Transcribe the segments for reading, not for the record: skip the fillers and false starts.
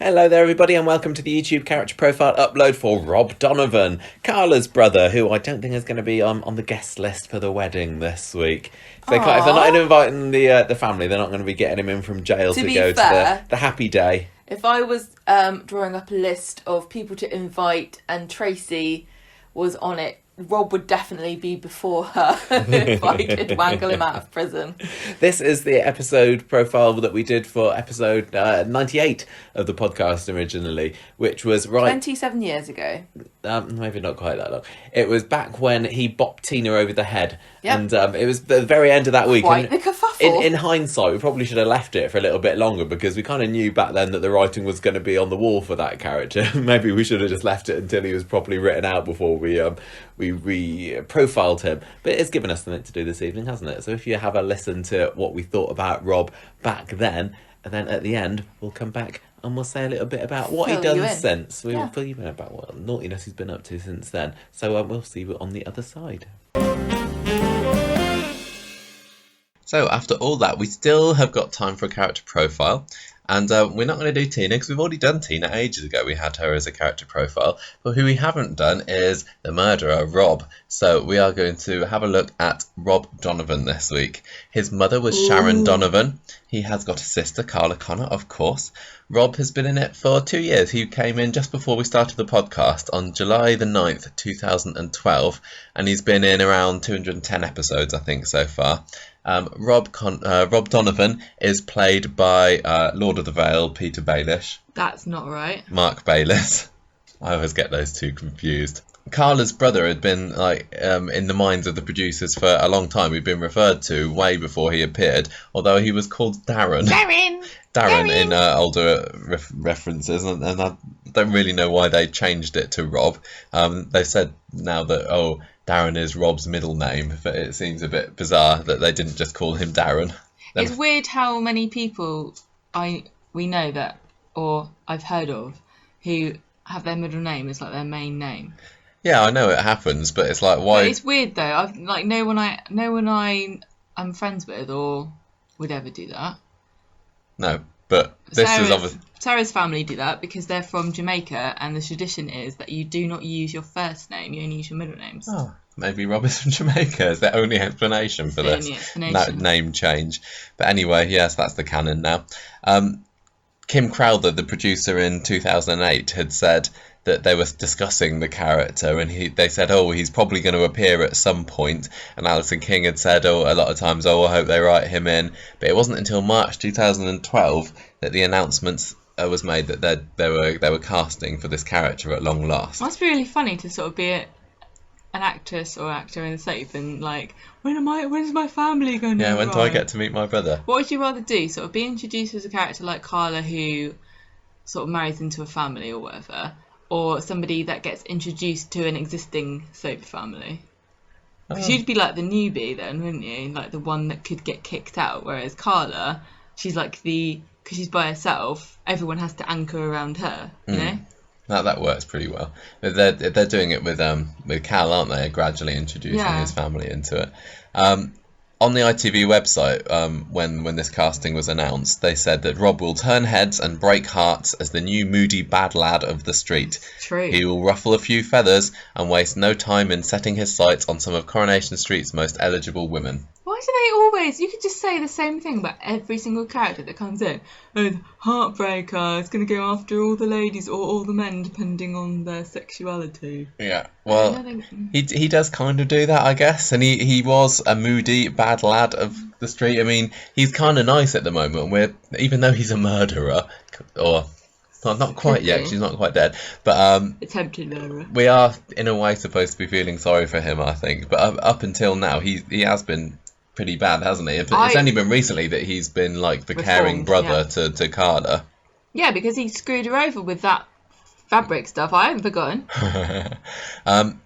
Hello there everybody and welcome to the YouTube character profile upload for Rob Donovan, Carla's brother, who I don't think is going to be on the guest list for the wedding this week. If they're not inviting the family, they're not going to be getting him in from jail to go to the happy day. If I was drawing up a list of people to invite and Tracy was on it, Rob would definitely be before her if I could wangle him out of prison. This is the episode profile that we did for episode 98 of the podcast originally, which was 27 years ago. Maybe not quite that long. It was back when he bopped Tina over the head. Yep. And it was the very end of that week. Quite the kerfuffle. In hindsight, we probably should have left it for a little bit longer because we kind of knew back then that the writing was going to be on the wall for that character. Maybe we should have just left it until he was properly written out before we profiled him. But it's given us something to do this evening, hasn't it? So if you have a listen to what we thought about Rob back then, and then at the end we'll come back and we'll say a little bit about what he's done since. We will fill you in about what naughtiness he's been up to since then. So we'll see you on the other side. So after all that, we still have got time for a character profile. And we're not going to do Tina because we've already done Tina ages ago. We had her as a character profile. But who we haven't done is the murderer, Rob. So we are going to have a look at Rob Donovan this week. His mother was Sharon Donovan. He has got a sister, Carla Connor, of course. Rob has been in it for 2 years. He came in just before we started the podcast on July the 9th, 2012. And he's been in around 210 episodes, I think, so far. Rob Donovan is played by Lord of the Vale, Peter Baelish. That's not right. Mark Bayless. I always get those two confused. Carla's brother had been in the minds of the producers for a long time. He'd been referred to way before he appeared, although he was called Darren. Darren in older references, and I don't really know why they changed it to Rob. They said now that, Darren is Rob's middle name, but it seems a bit bizarre that they didn't just call him Darren. It's weird how many people we know that, or I've heard of, who have their middle name as like their main name. Yeah, I know it happens, but it's like, why? But it's weird though. I've no one I'm friends with or would ever do that. No, but this is obviously Sarah's family do that because they're from Jamaica, and the tradition is that you do not use your first name; you only use your middle names. Oh, maybe Rob is from Jamaica. Is the only explanation for this name change? But anyway, yes, that's the canon now. Kim Crowther, the producer in 2008, had said that they were discussing the character, and they said, he's probably going to appear at some point. And Alison King had said, a lot of times, I hope they write him in. But it wasn't until March 2012 that the announcements was made that they were casting for this character at long last. It must be really funny to sort of be an actress or actor in the soap and when's my family going to arrive? When do I get to meet my brother? What would you rather do? Sort of be introduced as a character like Carla, who sort of marries into a family or whatever, or somebody that gets introduced to an existing soap family? Because you'd be like the newbie then, wouldn't you? Like the one that could get kicked out, whereas Carla, she's like because she's by herself, everyone has to anchor around her, you know? That works pretty well. They're doing it with Cal, aren't they? Gradually introducing his family into it. On the ITV website, when this casting was announced, they said that Rob will turn heads and break hearts as the new moody bad lad of the street. True. He will ruffle a few feathers and waste no time in setting his sights on some of Coronation Street's most eligible women. Why do they always... You could just say the same thing about every single character that comes in. Heartbreaker is going to go after all the ladies or all the men, depending on their sexuality. Yeah, well, he does kind of do that, I guess. And he was a moody, bad lad of the street. I mean, he's kind of nice at the moment. Even though he's a murderer, or... Not quite yet, she's not quite dead. But attempted murderer. We are, in a way, supposed to be feeling sorry for him, I think. But up until now, he has been pretty bad, hasn't he? It's only been recently that he's been like the caring brother to Carla. Yeah, because he screwed her over with that Fabric stuff, I haven't forgotten.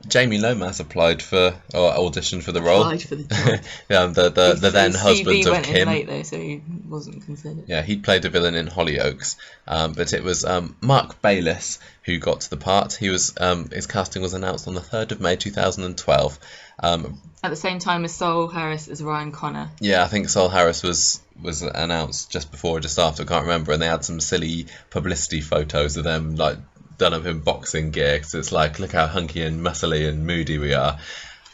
Jamie Lomas applied for, or auditioned for the role. Applied for the job. The then His husband CV of went in Kim. late though, so he wasn't considered. Yeah, he played a villain in Hollyoaks, but it was Mark Bayliss who got to the part. He was his casting was announced on the 3rd of May 2012. At the same time as Sol Harris as Ryan Connor. Yeah, I think Sol Harris was announced just before or just after, I can't remember, and they had some silly publicity photos of them like done up in boxing gear, so it's like, look how hunky and muscly and moody we are.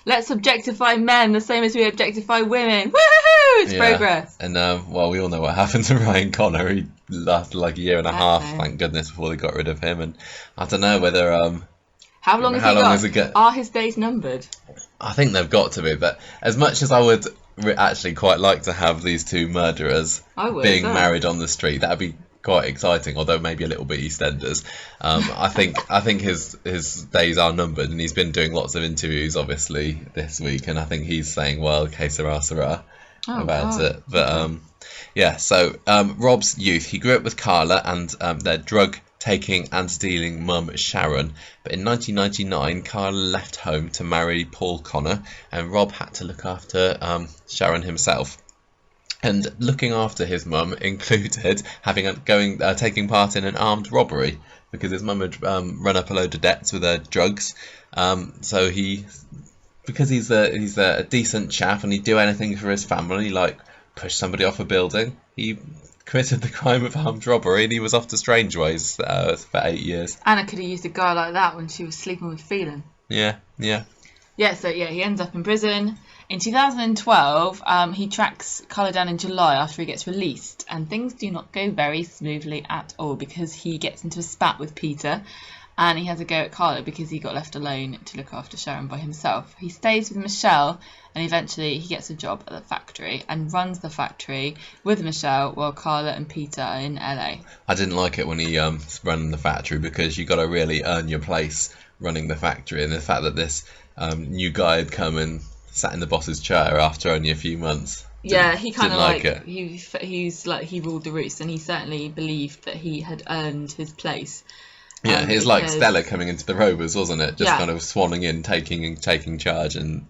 Let's objectify men the same as we objectify women. Woohoo! It's progress. And well, we all know what happened to Ryan Connor. He lasted like a year and a half, thank goodness, before they got rid of him. And I don't know whether how long has he got? Are his days numbered? I think they've got to be, but as much as I would actually quite like to have these two murderers being married on the street, that'd be quite exciting, although maybe a little bit EastEnders. I think his days are numbered, and he's been doing lots of interviews obviously this week, and I think he's saying, well, que sera about it. But so Rob's youth, he grew up with Carla and their drug taking and stealing mum Sharon, but in 1999 Carla left home to marry Paul Connor, and Rob had to look after Sharon himself. And looking after his mum included taking part in an armed robbery, because his mum had run up a load of debts with her drugs. So because he's a decent chap and he'd do anything for his family, like push somebody off a building, he committed the crime of armed robbery, and he was off to Strangeways for 8 years. Anna could have used a guy like that when she was sleeping with Phelan. Yeah. So he ends up in prison. In 2012, he tracks Carla down in July after he gets released, and things do not go very smoothly at all, because he gets into a spat with Peter, and he has a go at Carla because he got left alone to look after Sharon by himself. He stays with Michelle, and eventually he gets a job at the factory and runs the factory with Michelle while Carla and Peter are in LA. I didn't like it when he ran the factory, because you got to really earn your place running the factory, and the fact that this new guy had come and sat in the boss's chair after only a few months. Yeah, he kind of like it. He's like, he ruled the roost, and he certainly believed that he had earned his place. Yeah, it's like Stella coming into the Rovers, wasn't it? Just kind of swanning in, taking charge, and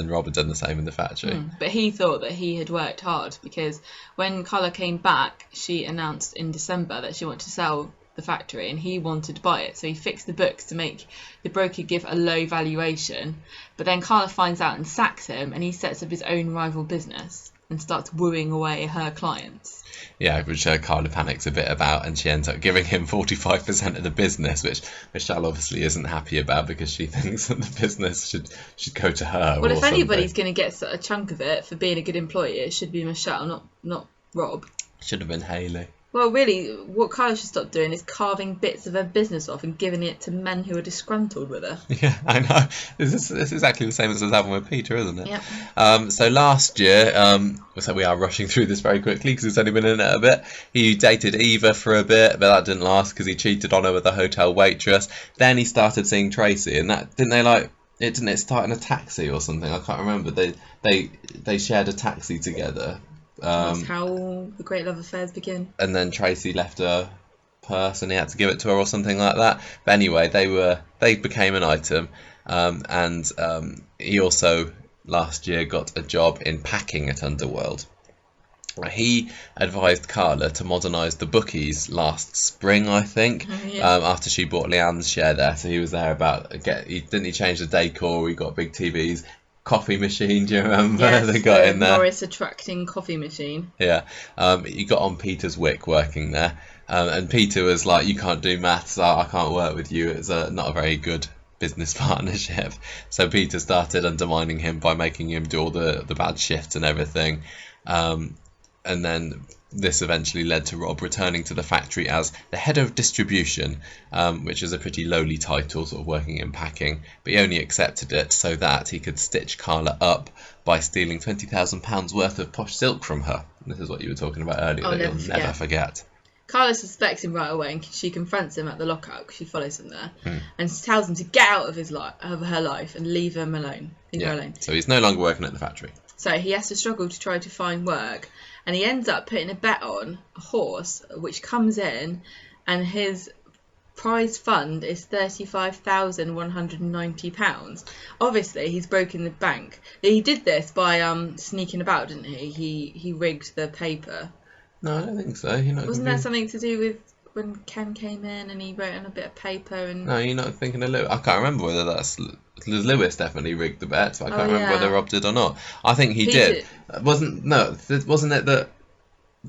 Rob had done the same in the factory. But he thought that he had worked hard, because when Carla came back, she announced in December that she wanted to sell the factory, and he wanted to buy it, so he fixed the books to make the broker give a low valuation. But then Carla finds out and sacks him, and he sets up his own rival business and starts wooing away her clients. Yeah, which Carla panics a bit about, and she ends up giving him 45% of the business, which Michelle obviously isn't happy about, because she thinks that the business should go to her. Well, if anybody's going to get a chunk of it for being a good employee, it should be Michelle, not Rob. Should have been Hayley. Well, really, what Carla should stop doing is carving bits of her business off and giving it to men who are disgruntled with her. Yeah, I know. This is exactly the same as was happening with Peter, isn't it? Yep. So last year, so we are rushing through this very quickly because it's only been in it a bit. He dated Eva for a bit, but that didn't last because he cheated on her with a hotel waitress. Then he started seeing Tracy, and that didn't it start in a taxi or something? I can't remember. They shared a taxi together. That's how the great love affairs begin. And then Tracy left her purse and he had to give it to her or something like that. But anyway, they became an item. And he also last year got a job in packing at Underworld. He advised Carla to modernise the bookies last spring, I think, after she bought Leanne's share there. So he was there didn't he change the decor? He got big TVs. Coffee machine, do you remember? Yes, they got in there. Morris attracting coffee machine. Yeah, he got on Peter's wick working there, and Peter was like, "You can't do maths. I can't work with you. It's not a very good business partnership." So Peter started undermining him by making him do all the bad shifts and everything, and then this eventually led to Rob returning to the factory as the head of distribution, which is a pretty lowly title, sort of working in packing, but he only accepted it so that he could stitch Carla up by stealing £20,000 worth of posh silk from her. This is what you were talking about earlier, that you'll never forget. Carla suspects him right away, and she confronts him at the lockout because she follows him there, and tells him to get out of her life and leave him alone. Her alone. So he's no longer working at the factory. So he has to struggle to try to find work, and he ends up putting a bet on a horse, which comes in, and his prize fund is £35,190. Obviously, he's broken the bank. He did this by sneaking about, didn't he? He rigged the paper. No, I don't think so. Wasn't there something to do with when Ken came in and he wrote on a bit of paper and... No, you're not thinking of Lewis. I can't remember whether that's... Lewis definitely rigged the bets, but I can't remember whether Rob did or not. I think he did. Wasn't it that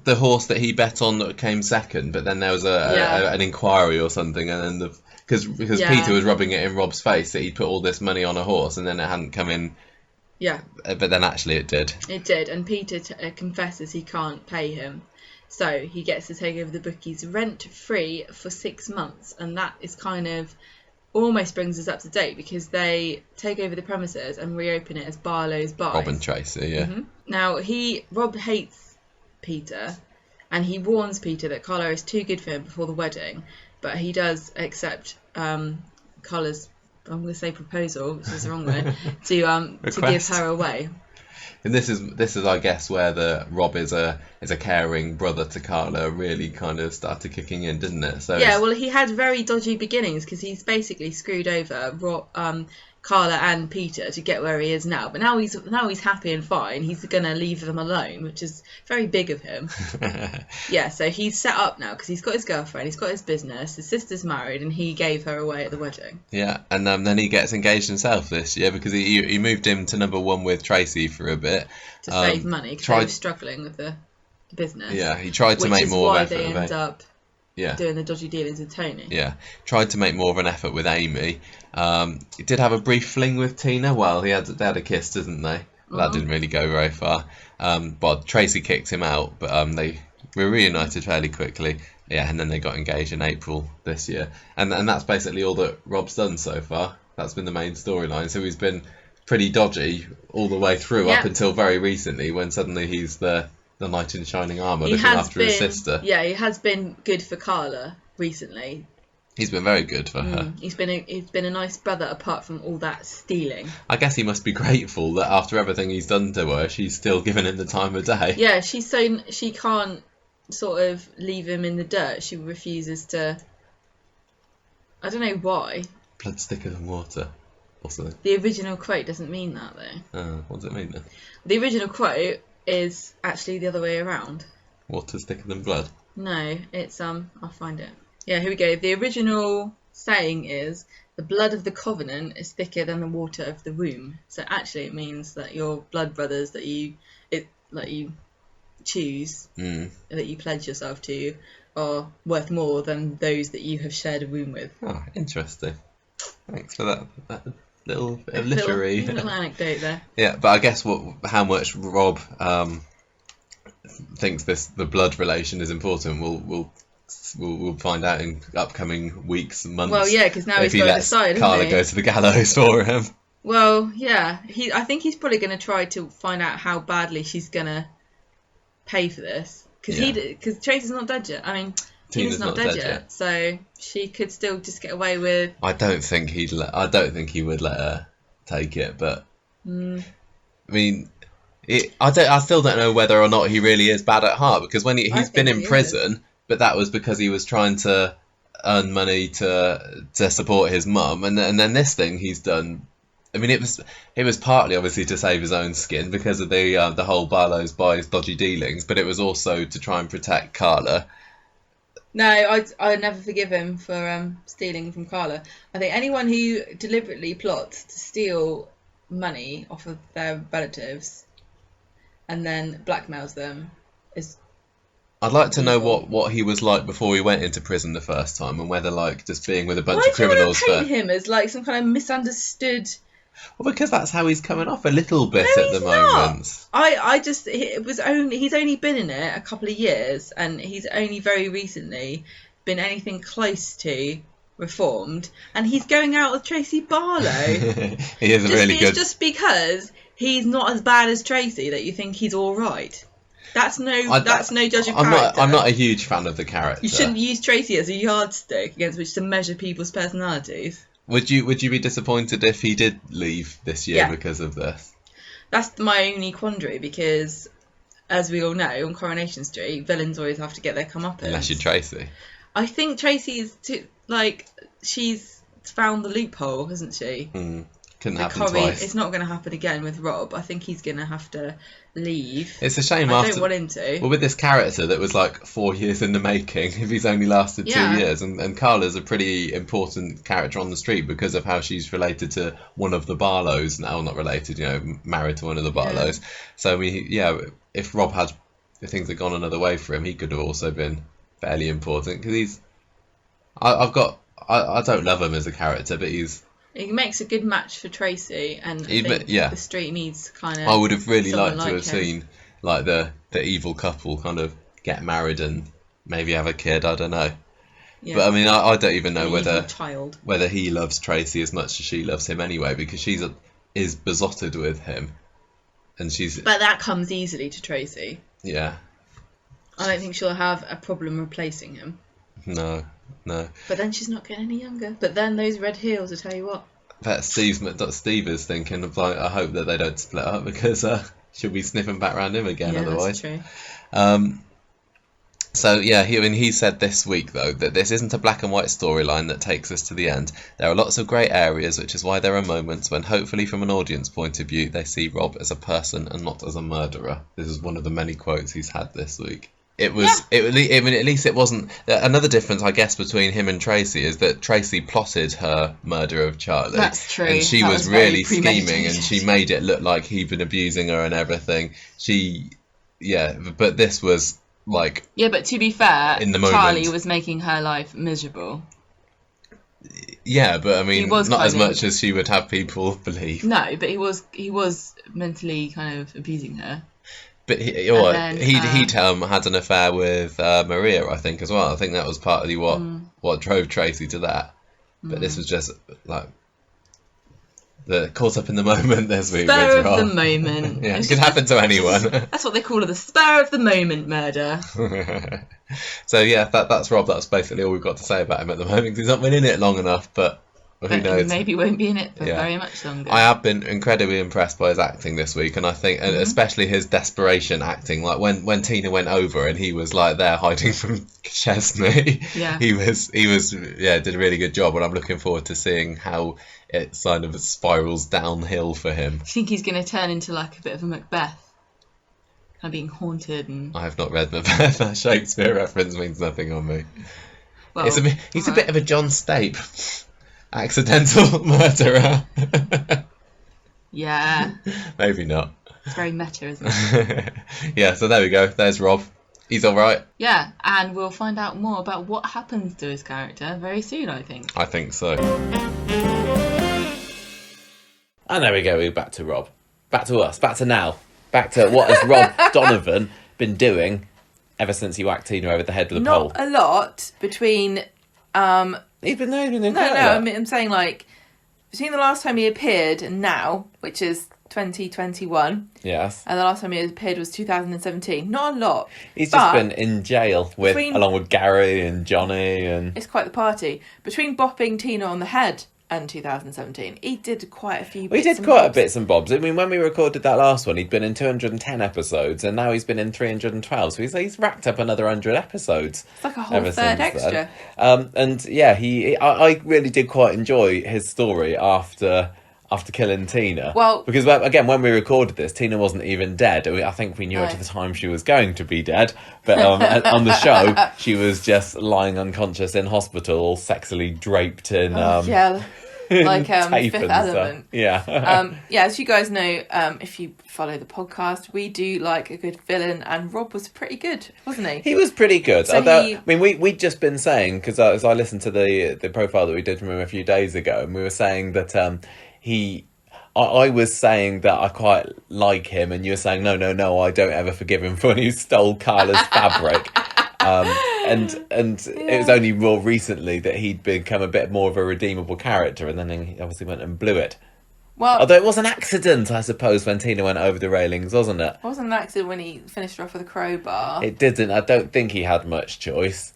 the horse that he bet on that came second, but then there was an inquiry or something, and then because Peter was rubbing it in Rob's face that he'd put all this money on a horse and then it hadn't come in. Yeah. But then actually it did. It did, and Peter confesses he can't pay him. So he gets to take over the bookies rent-free for 6 months, and that is kind of almost brings us up to date because they take over the premises and reopen it as Barlow's Buys. Rob and Tracy, yeah. Mm-hmm. Now, Rob hates Peter, and he warns Peter that Carla is too good for him before the wedding, but he does accept Carla's, I'm going to say proposal, which is the wrong word, to give her away. And this is I guess where the Rob is a caring brother to Carla really kind of started kicking in, didn't it? So yeah, well, he had very dodgy beginnings because he's basically screwed over Carla and Peter to get where he is now. But now he's happy and fine. He's going to leave them alone, which is very big of him. Yeah, so he's set up now because he's got his girlfriend, he's got his business, his sister's married, and he gave her away at the wedding. Yeah, and then he gets engaged himself this year because he moved him to number one with Tracy for a bit to save money because he was struggling with the business. Yeah, he tried to make more of an effort. Which is why they end up doing the dodgy dealings with Tony. Yeah, tried to make more of an effort with Amy. He did have a brief fling with Tina. Well, they had a kiss, didn't they? That didn't really go very far. But Tracy kicked him out, but they were reunited fairly quickly. Yeah, and then they got engaged in April this year. And that's basically all that Rob's done so far. That's been the main storyline. So he's been pretty dodgy all the way through up until very recently when suddenly he's the knight in shining armour looking after his sister. Yeah, he has been good for Carla recently. He's been very good for her. He's been a nice brother apart from all that stealing. I guess he must be grateful that after everything he's done to her, she's still giving him the time of day. Yeah, she can't sort of leave him in the dirt. She refuses to. I don't know why. Blood's thicker than water, or something. The original quote doesn't mean that though. What does it mean then? The original quote is actually the other way around. Water's thicker than blood? No, it's I'll find it. Yeah, here we go. The original saying is the blood of the covenant is thicker than the water of the womb. So actually it means that your blood brothers that you choose, that you pledge yourself to, are worth more than those that you have shared a womb with. Oh, interesting. Thanks for that little bit of literary little anecdote there. Yeah, but I guess how much Rob thinks the blood relation is important, we'll find out in upcoming weeks and months. Well, yeah, because now he's got to decide, Carla go to the gallows for him. Well, yeah, I think he's probably going to try to find out how badly she's going to pay for this because Tracy's not dead yet. I mean, Tina's not dead yet, so she could still just get away with. I don't think he would let her take it, but I mean, I still don't know whether or not he really is bad at heart because when he's been in prison, but that was because he was trying to earn money to support his mum, and then this thing he's done. I mean, it was partly obviously to save his own skin because of the whole Barlow's Buys dodgy dealings, but it was also to try and protect Carla. No, I'd never forgive him for stealing from Carla. I think anyone who deliberately plots to steal money off of their relatives and then blackmails them is. I'd like to know what he was like before he went into prison the first time, and whether just being with a bunch of criminals. Why do you want to paint him as like some kind of misunderstood? Well, because that's how he's coming off a little bit at the moment. He's only been in it a couple of years, and he's only very recently been anything close to reformed, and he's going out with Tracy Barlow. He is really good. It's just because he's not as bad as Tracy that you think he's all right. That's no judge of character. I'm not a huge fan of the character. You shouldn't use Tracy as a yardstick against which to measure people's personalities. Would you be disappointed if he did leave this year because of this? That's my only quandary because, as we all know, on Coronation Street, villains always have to get their comeuppance. Unless you're Tracy. I think Tracy is too, like, she's found the loophole, hasn't she? Couldn't happen Corrie, twice. it's not going to happen again with Rob. I think he's going to have to leave. It's a shame I don't want him to. Well, with this character that was like 4 years in the making, if he's only lasted 2 years, and Carla's a pretty important character on the street because of how she's related to one of the Barlows now, not related, married to one of the Barlows. So I mean, if Rob if things had gone another way for him, he could have also been fairly important because I don't love him as a character, but he makes a good match for Tracy, and I think the street needs kind of. I would have really liked to have seen like the evil couple kind of get married and maybe have a kid. I don't know, but I mean, I don't even know whether he loves Tracy as much as she loves him anyway, because she's is besotted with him, and But that comes easily to Tracy. Yeah. I don't think she'll have a problem replacing him. No. But then she's not getting any younger. But then those red heels, I tell you what. Bet Steve is thinking of like, I hope that they don't split up because she'll be sniffing back around him again otherwise. That's true. So he said this week though that this isn't a black and white storyline that takes us to the end. There are lots of grey areas, which is why there are moments when hopefully from an audience point of view they see Rob as a person and not as a murderer. This is one of the many quotes he's had this week. It was. Yeah. I mean, at least it wasn't. Another difference, I guess, between him and Tracy is that Tracy plotted her murder of Charlie. That's true. And she was really scheming, and she made it look like he'd been abusing her and everything. But this was like. Yeah, but to be fair, Charlie was making her life miserable. Yeah, but I mean, not as much as she would have people believe. No, but he was mentally kind of abusing her. But he'd had an affair with Maria, I think, as well. I think that was partly what drove Tracy to that. But this was just like the caught up in the moment. Spur of the moment. Yeah, it could happen to anyone. That's what they call it, the spur of the moment murder. So that's Rob. That's basically all we've got to say about him at the moment. He's not been in it long enough, but who knows? Maybe won't be in it for very much longer. I have been incredibly impressed by his acting this week, and I think, and especially his desperation acting. Like when Tina went over and he was like there hiding from Chesney. Yeah. he was did a really good job, and I'm looking forward to seeing how it kind of spirals downhill for him. Do you think he's going to turn into like a bit of a Macbeth? Kind of being haunted and. I have not read Macbeth. That Shakespeare reference means nothing on me. Well, he's a bit of a John Stape. Accidental murderer. Yeah. Maybe not. It's very meta, isn't it? Yeah, so there we go. There's Rob. He's all right. Yeah, and we'll find out more about what happens to his character very soon, I think. I think so. And there we go. We're back to Rob. Back to us. Back to now. Back to what has Rob Donovan been doing ever since he whacked Tina over the head with a pole. Not a lot between... He's been there. I'm saying like between the last time he appeared and now, which is 2021. Yes. And the last time he appeared was 2017. Not a lot. He's just been in jail along with Gary and Johnny, and it's quite the party. Between bopping Tina on the head and 2017, he did quite a few bits. He did quite a bits and bobs. I mean, when we recorded that last one, he'd been in 210 episodes, and now he's been in 312. So he's racked up another 100 episodes. It's like a whole third extra. And yeah, I really did quite enjoy his story after killing Tina. Well, because again, when we recorded this, Tina wasn't even dead. I think we knew at the time she was going to be dead, but on the show, she was just lying unconscious in hospital, all sexily draped in. Like Fifth Element. Yeah. As you guys know, if you follow the podcast, we do like a good villain, and Rob was pretty good, wasn't he? He was pretty good. So we'd just been saying, because as I listened to the profile that we did from him a few days ago, and we were saying that I was saying that I quite like him, and you were saying, no, I don't ever forgive him for when he stole Carla's fabric. And it was only more recently that he'd become a bit more of a redeemable character, and then he obviously went and blew it. Well, although it was an accident, I suppose, when Tina went over the railings, wasn't it? It wasn't an accident when he finished her off with a crowbar. It didn't. I don't think he had much choice.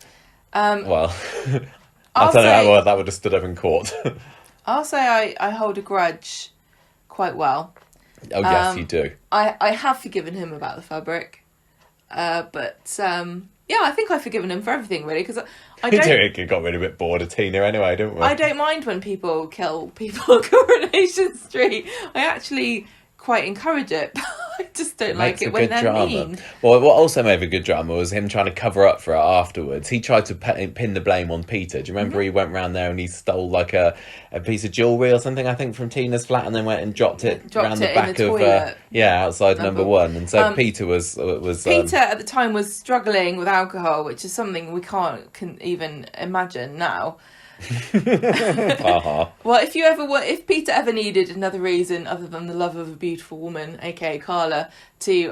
I don't know how well that would have stood up in court. I'll say I hold a grudge quite well. Oh, yes, you do. I have forgiven him about the fabric, but Yeah, I think I've forgiven him for everything, really, because I We don't... got rid of a bit bored of Tina anyway, didn't we? I don't mind when people kill people on Coronation Street. I actually quite encourage it. I just don't like it when they're mean. Well, what also made a good drama was him trying to cover up for it afterwards. He tried to pin the blame on Peter. Do you remember he went round there and he stole like a piece of jewellery or something, I think, from Tina's flat, and then went and dropped it around the back of outside number one. And so Peter was Peter at the time was struggling with alcohol, which is something we can even imagine now. Well, if Peter ever needed another reason other than the love of a beautiful woman, aka Carla, to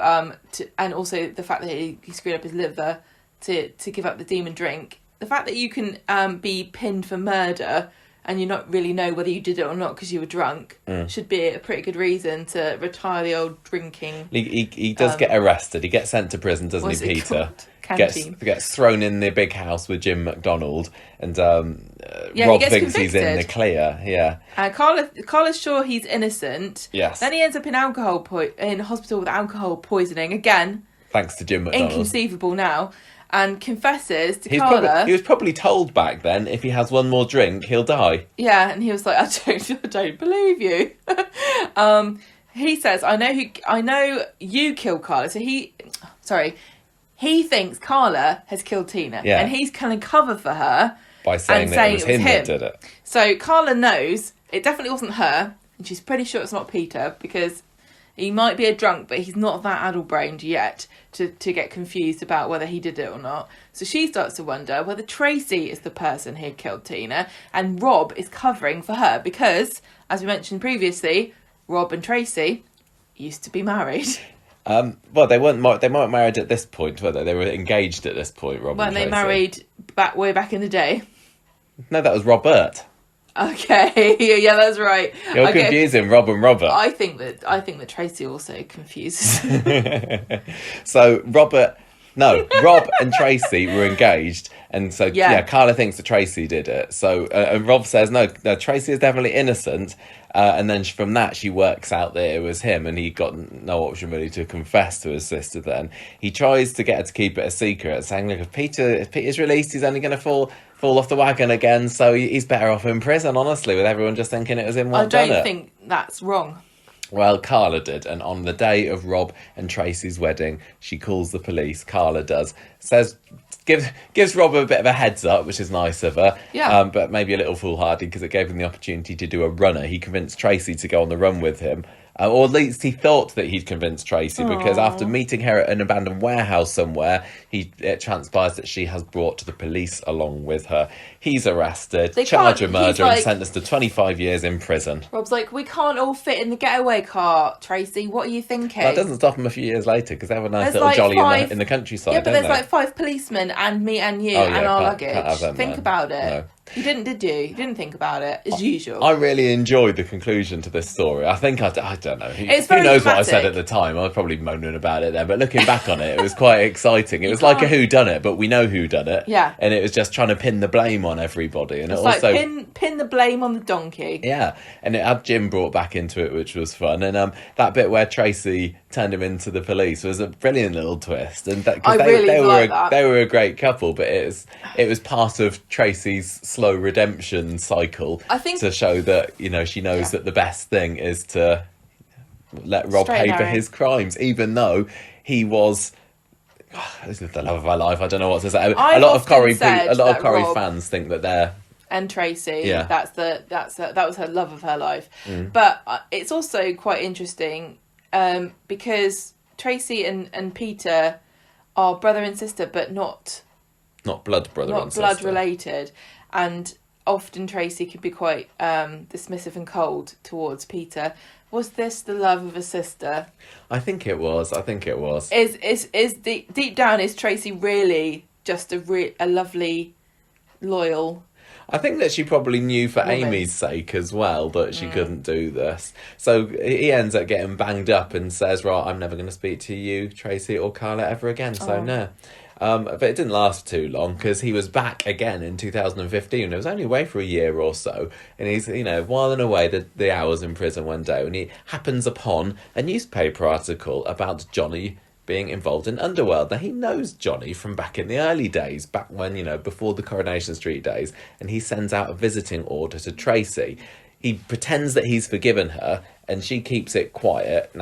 and also the fact that he screwed up his liver to give up the demon drink, the fact that you can be pinned for murder and you not really know whether you did it or not because you were drunk should be a pretty good reason to retire the old drinking. He does get arrested. He gets sent to prison, doesn't he, Peter? Gets thrown in the big house with Jim McDonald, and Rob thinks he's in the clear. Yeah. Carla's sure he's innocent. Yes. Then he ends up in in hospital with alcohol poisoning again. Thanks to Jim McDonald. Inconceivable now. And confesses to Carla. He was probably told back then if he has one more drink, he'll die. Yeah, and he was like, I don't believe you. He says, I know you killed Carla. So he thinks Carla has killed Tina. Yeah. And he's kind of cover for her by saying that it was him that did it. So Carla knows it definitely wasn't her, and she's pretty sure it's not Peter, because he might be a drunk, but he's not that addle-brained yet to get confused about whether he did it or not. So she starts to wonder whether Tracy is the person who killed Tina, and Rob is covering for her because, as we mentioned previously, Rob and Tracy used to be married. Well, they weren't married at this point, were they? They were engaged at this point, Rob and Tracy. Weren't they married way back in the day? No, that was Robert. Okay, yeah, that's right. You're confusing Rob and Robert. I think that Tracy also confuses. So Rob and Tracy were engaged, and so Carla thinks that Tracy did it. So and Rob says no, Tracy is definitely innocent. And then from that, she works out that it was him, and he got no option really to confess to his sister. Then he tries to get her to keep it a secret, saying, "Look, if Peter's released, he's only going to fall off the wagon again. So he's better off in prison." Honestly, with everyone just thinking it was him. I don't think that's wrong. Well, Carla did, and on the day of Rob and Tracy's wedding, she calls the police. Carla does, gives Rob a bit of a heads up, which is nice of her. Yeah. But maybe a little foolhardy because it gave him the opportunity to do a runner. He convinced Tracy to go on the run with him. Or at least he thought that he'd convinced Tracy, because after meeting her at an abandoned warehouse somewhere, it transpires that she has brought the police along with her. He's arrested, charged with murder, and sentenced to 25 years in prison. Rob's like, we can't all fit in the getaway car, Tracy. What are you thinking? That doesn't stop him a few years later, because they have a nice little jolly in the countryside. Yeah, but there's like 5 policemen and me and you and our luggage. Think about it. No. You didn't, did you? You didn't think about it, as usual. I really enjoyed the conclusion to this story. I think I don't know. It's who very knows dramatic. What I said at the time? I was probably moaning about it then, but looking back on it, it was quite exciting. It was like a whodunit, but we know who done it. Yeah. And it was just trying to pin the blame on everybody, and it's it also like pin the blame on the donkey. Yeah, and it had Jim brought back into it, which was fun. And that bit where Tracy turned him into the police was a brilliant little twist. And they were a great couple, but it was part of Tracy's slow redemption cycle, I think, to show that she knows that the best thing is to let Rob pay for his crimes, even though he was this is the love of my life. I don't know what to say. A lot of Corrie fans think that they're and Tracy, that was her love of her life. But it's also quite interesting because Tracy and Peter are brother and sister, but not blood brother and sister, not blood related, and often Tracy could be quite dismissive and cold towards Peter. Was this the love of a sister? I think it was. Is deep down, is Tracy really just a lovely, loyal? I think that she probably knew for Amy's sake as well that she couldn't do this. So he ends up getting banged up and says, "Right, I'm never going to speak to you, Tracy, or Carla ever again." So no. But it didn't last too long, because he was back again in 2015. It was only away for a year or so. And he's, whiling away the hours in prison one day, and he happens upon a newspaper article about Johnny being involved in underworld. Now, he knows Johnny from back in the early days, back when, before the Coronation Street days, and he sends out a visiting order to Tracy. He pretends that he's forgiven her, and she keeps it quiet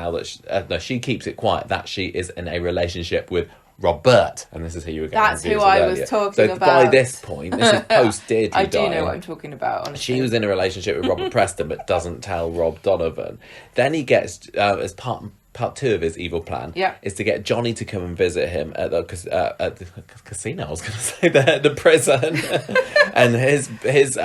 she keeps it quiet that she is in a relationship with Robert, and this is who you were getting That's who I was talking about. By this point, this is post Deirdre I do dying. know what I'm talking about, honestly. She was in a relationship with Robert Preston, but doesn't tell Rob Donovan. Then he gets, as part 2 of his evil plan, is to get Johnny to come and visit him at the casino. I was going to say the prison, and his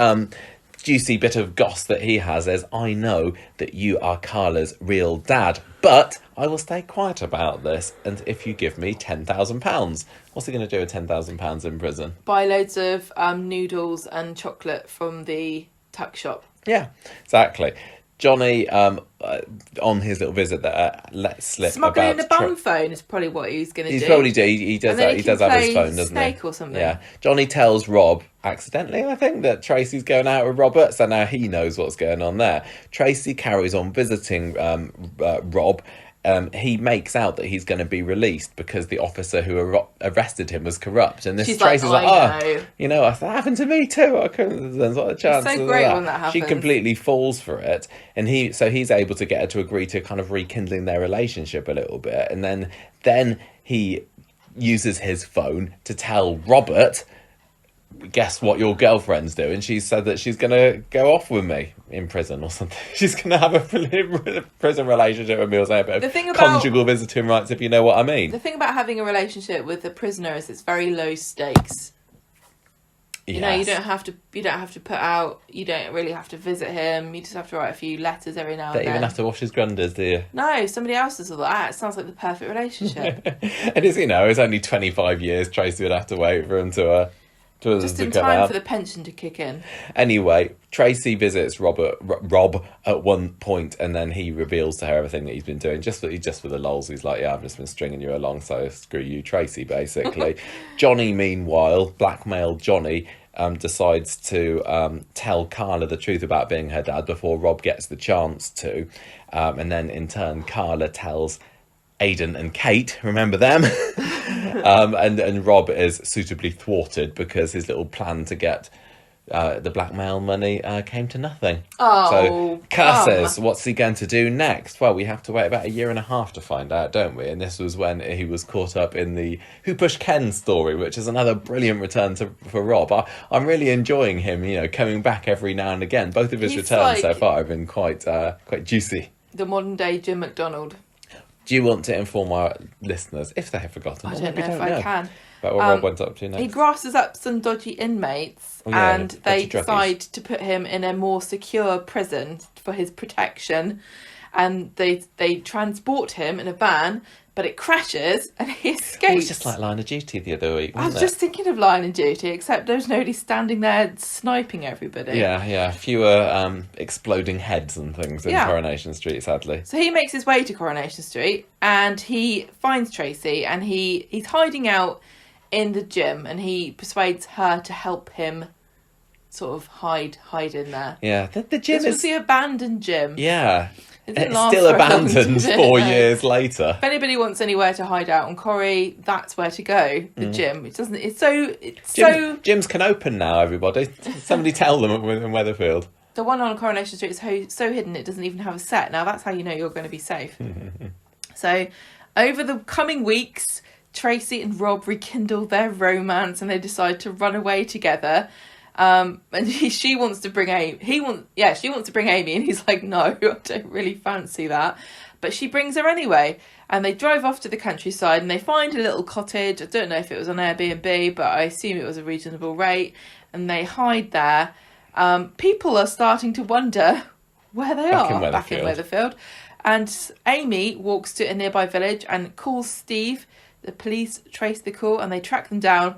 juicy bit of goss that he has is, I know that you are Carla's real dad, but I will stay quiet about this, and if you give me £10,000. What's he going to do with £10,000 in prison? Buy loads of noodles and chocolate from the tuck shop. Yeah, exactly. Johnny, on his little visit that lets slip smuggling about... a bum phone is probably what he's going to do. He's probably do. He does that. He does have his phone, doesn't he? Snake or something. Yeah. Johnny tells Rob, accidentally, I think, that Tracy's going out with Robert, so now he knows what's going on there. Tracy carries on visiting Rob. He makes out that he's going to be released because the officer who arrested him was corrupt. And She's Tracy's like, that happened to me too. I couldn't. There's not a chance. It's so great when that happens. She completely falls for it, and he's able to get her to agree to kind of rekindling their relationship a little bit, and then he uses his phone to tell Robert, guess what your girlfriend's doing? She said that she's going to go off with me in prison or something. She's going to have a prison relationship with me or something. The thing about conjugal visiting rights, if you know what I mean. The thing about having a relationship with a prisoner is it's very low stakes. Yes. You don't have to put out. You don't really have to visit him. You just have to write a few letters every now and then. Don't even have to wash his grunders, do you? No, somebody else does all that. It sounds like the perfect relationship. It is, it's only 25 years. Tracy would have to wait for him to just in time for the pension to kick in. Anyway, Tracy visits Rob at one point, and then he reveals to her everything that he's been doing. Just for the lols, he's like, I've just been stringing you along, so screw you, Tracy, basically. Johnny, meanwhile, blackmailed Johnny, decides to tell Carla the truth about being her dad before Rob gets the chance to. And then, in turn, Carla tells Aidan and Kate, remember them? And Rob is suitably thwarted because his little plan to get the blackmail money came to nothing. So curses, what's he going to do next? Well, we have to wait about 1.5 years to find out, don't we? And this was when he was caught up in the Who Pushed Ken story, which is another brilliant return for Rob. I'm really enjoying him, coming back every now and again. Both of his returns so far have been quite juicy. The modern day Jim McDonald. Do you want to inform our listeners, if they have forgotten? I don't know if I can. About what Rob went up to next. He grasses up some dodgy inmates, and they decide to put him in a more secure prison for his protection. And they transport him in a van, but it crashes and he escapes. It was just like Line of Duty the other week, wasn't it? I was just thinking of Line of Duty, except there's nobody standing there sniping everybody. Yeah. Fewer exploding heads and things in Coronation Street, sadly. So he makes his way to Coronation Street and he finds Tracy, and he's hiding out in the gym, and he persuades her to help him sort of hide in there. Yeah, the gym was the abandoned gym. Yeah. It's still abandoned 4 years later. If anybody wants anywhere to hide out on Corrie, that's where to go. The gym. Which doesn't. Gyms can open now. Everybody, somebody tell them in Weatherfield. The one on Coronation Street is so hidden it doesn't even have a set. Now that's how you know you're going to be safe. So, over the coming weeks, Tracy and Rob rekindle their romance, and they decide to run away together. And she wants to bring Amy. She wants to bring Amy, and he's like, no, I don't really fancy that. But she brings her anyway, and they drive off to the countryside, and they find a little cottage. I don't know if it was on Airbnb, but I assume it was a reasonable rate, and they hide there. People are starting to wonder where they are back in Weatherfield. And Amy walks to a nearby village and calls Steve. The police trace the call, and they track them down.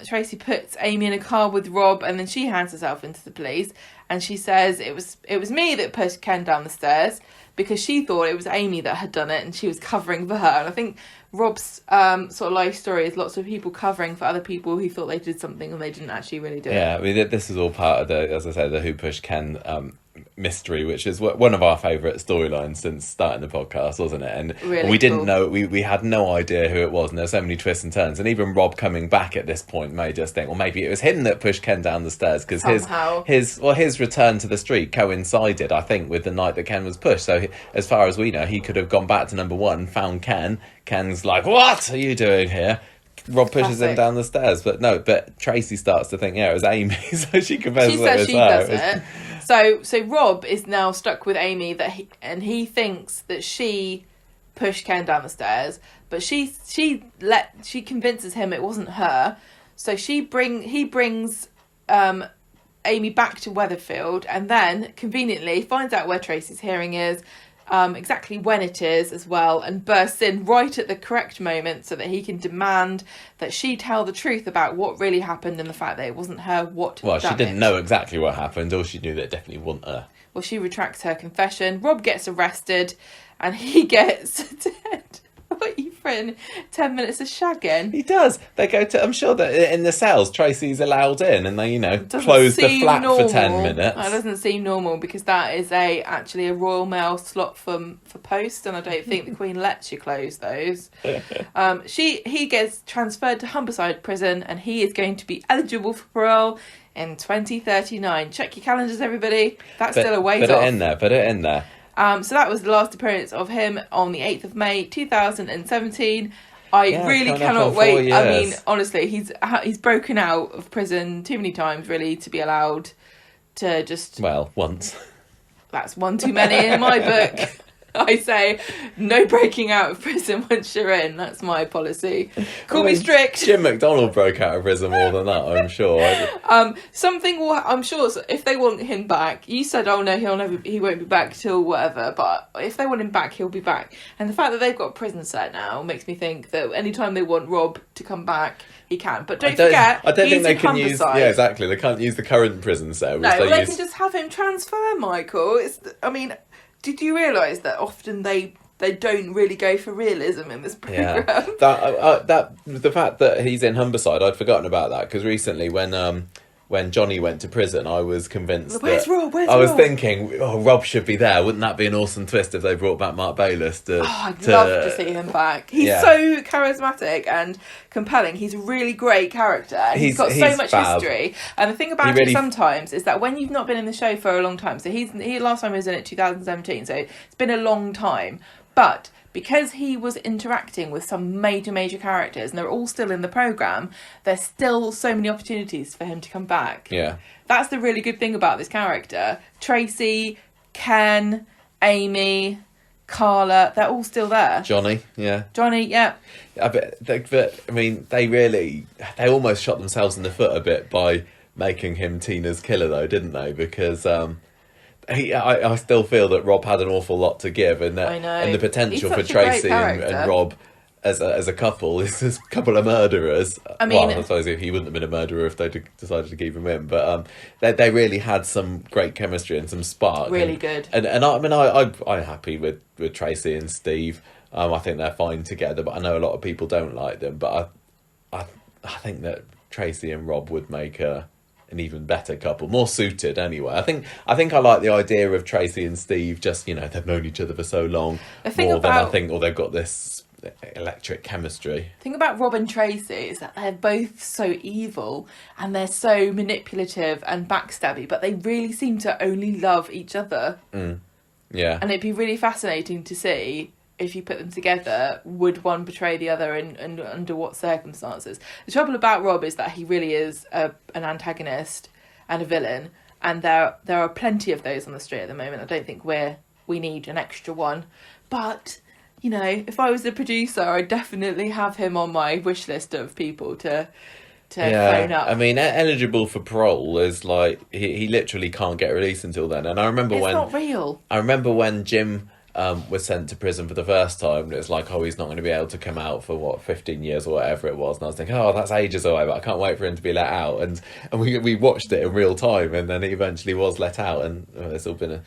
Tracy puts Amy in a car with Rob, and then she hands herself into the police, and she says it was me that pushed Ken down the stairs, because she thought it was Amy that had done it, and she was covering for her. And I think Rob's sort of life story is lots of people covering for other people who thought they did something and they didn't actually really do it. Yeah, I mean, this is all part of the Who Pushed Ken mystery, which is one of our favourite storylines since starting the podcast, wasn't it? And Really we didn't cool. know, we had no idea who it was, and there's so many twists and turns. And even Rob coming back at this point made us think, well, maybe it was him that pushed Ken down the stairs, because Somehow. his return to the street coincided, I think, with the night that Ken was pushed. So as far as we know, he could have gone back to number one, found Ken. Ken's like, "What are you doing here?" Rob pushes him Classic. down the stairs, but Tracy starts to think, it was Amy, so she confesses She it says was she her. does it. So Rob is now stuck with Amy and he thinks that she pushed Ken down the stairs, but she convinces him it wasn't her. So he brings Amy back to Weatherfield, and then conveniently finds out where Tracy's hearing is, exactly when it is as well, and bursts in right at the correct moment so that he can demand that she tell the truth about what really happened and the fact that it wasn't her. Well, she didn't know exactly what happened, or she knew that it definitely wasn't her. Well, she retracts her confession. Rob gets arrested, and he gets what you friend 10 minutes of shagging. He does. They go to. I'm sure that in the cells, Tracy's allowed in, and they, Doesn't close the seem flat normal. for 10 minutes. That doesn't seem normal, because that is actually a Royal Mail slot for post, and I don't think the Queen lets you close those. He gets transferred to Humberside Prison, and he is going to be eligible for parole in 2039. Check your calendars, everybody. That's still a ways off. Put it in there. So that was the last appearance of him on the 8th of May 2017. I really coming up cannot on 4 wait. I years. mean, honestly, he's broken out of prison too many times, really, to be allowed to just... Well, once. That's one too many in my book. I say no breaking out of prison once you're in. That's my policy. Call me strict. Jim McDonald broke out of prison more than that, I'm sure. I'm sure if they want him back, you said, oh no, he won't be back till whatever, but if they want him back, he'll be back. And the fact that they've got a prison set now makes me think that anytime they want Rob to come back, he can. But don't forget, I don't he's think they in can use. Humberside. Yeah, exactly. They can't use the current prison set. No, they can just have him transfer, Michael. Did you realise that often they don't really go for realism in this programme? Yeah, that the fact that he's in Humberside, I'd forgotten about that, because recently when Johnny went to prison, I was convinced Where's that Rob? I was thinking, Rob should be there. Wouldn't that be an awesome twist if they brought back Mark Bayliss to? I'd love to see him back. He's so charismatic and compelling. He's a really great character. He's got so much fab. history. And the thing about it sometimes is that when you've not been in the show for a long time, so he last time he was in it 2017, so it's been a long time, but because he was interacting with some major characters and they're all still in the programme, there's still so many opportunities for him to come back. Yeah. That's the really good thing about this character. Tracy, Ken, Amy, Carla, they're all still there. Johnny, yeah. But I mean, they almost shot themselves in the foot a bit by making him Tina's killer, though, didn't they? Because I still feel that Rob had an awful lot to give, and that, and the potential for Tracy and Rob as a couple is a couple of murderers. I mean, well, I suppose he wouldn't have been a murderer if they decided to keep him in, but they really had some great chemistry and some spark. Really good. And I'm happy with Tracy and Steve. I think they're fine together, but I know a lot of people don't like them. But I think that Tracy and Rob would make an even better couple, more suited anyway. I think I like the idea of Tracy and Steve, just, they've known each other for so long, more than I think, or they've got this electric chemistry. The thing about Rob and Tracy is that they're both so evil and they're so manipulative and backstabby, but they really seem to only love each other. Yeah. And it'd be really fascinating to see, if you put them together, would one betray the other and under what circumstances? The trouble about Rob is that he really is an antagonist and a villain, and there are plenty of those on the street at the moment. I don't think we need an extra one. But, if I was the producer, I'd definitely have him on my wish list of people to phone up. I mean, eligible for parole is like, he literally can't get released until then. And I remember it's not real. I remember when Jim was sent to prison for the first time, and it was like, he's not going to be able to come out for 15 years or whatever it was, and I was thinking, that's ages away, but I can't wait for him to be let out. And we watched it in real time, and then he eventually was let out, and there's all been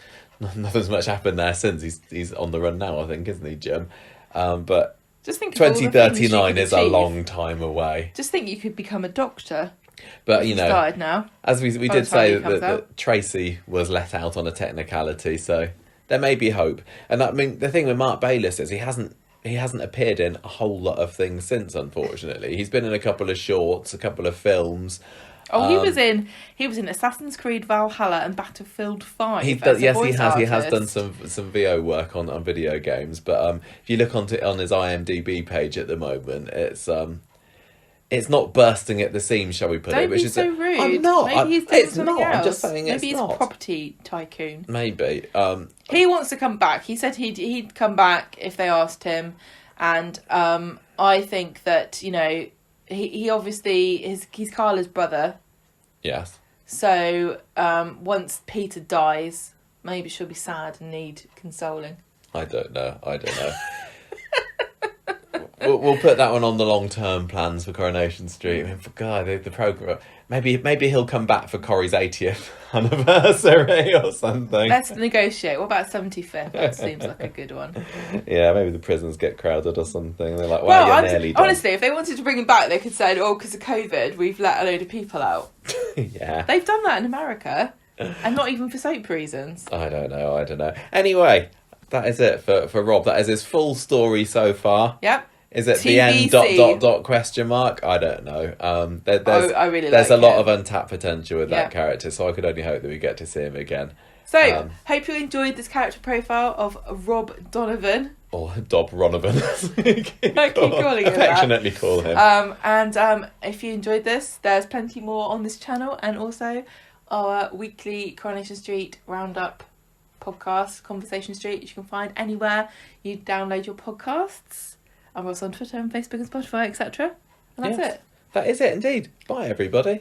nothing's much happened there since. He's on the run now, I think, isn't he, Jim? But just think 2039 is a long time away. Just think you could become a doctor. But, Started now. as we By the did time say he comes that out. Tracy was let out on a technicality, so there may be hope. And I mean, the thing with Mark Bayliss is he hasn't appeared in a whole lot of things since, unfortunately. He's been in a couple of shorts, a couple of films. Oh, he was in Assassin's Creed Valhalla and Battlefield 5. He as a yes, voice he has done artist. some VO work on video games. But if you look on his IMDb page at the moment, it's not bursting at the seams, shall we put it? Don't Which be is so rude. I'm not. Maybe he's doing It's something not. else. I'm just saying it's Maybe he's not. a property tycoon. Maybe. He wants to come back. He said he'd come back if they asked him, and I think that he obviously he's Carla's brother. Yes. So once Peter dies, maybe she'll be sad and need consoling. I don't know. We'll put that one on the long-term plans for Coronation Street. I mean, for God, the program. Maybe he'll come back for Corrie's 80th anniversary or something. Let's negotiate. What about 75th? That seems like a good one. Yeah, maybe the prisons get crowded or something. They're like, well, you're nearly done. Honestly, if they wanted to bring him back, they could say, because of COVID, we've let a load of people out. Yeah. They've done that in America, and not even for soap reasons. I don't know. Anyway, that is it for Rob. That is his full story so far. Yep. Is it TBC. the end ... question mark? I don't know. I really there's like a lot him. of untapped potential with Yeah. that character, so I could only hope that we get to see him again. So, hope you enjoyed this character profile of Rob Donovan. Or Dob Ronovan. I keep calling him that. Affectionately call him. And if you enjoyed this, there's plenty more on this channel, and also our weekly Coronation Street Roundup podcast, Conversation Street, which you can find anywhere you download your podcasts. I'm also on Twitter and Facebook and Spotify, etc. And that's Yes. it. That is it indeed. Bye, everybody.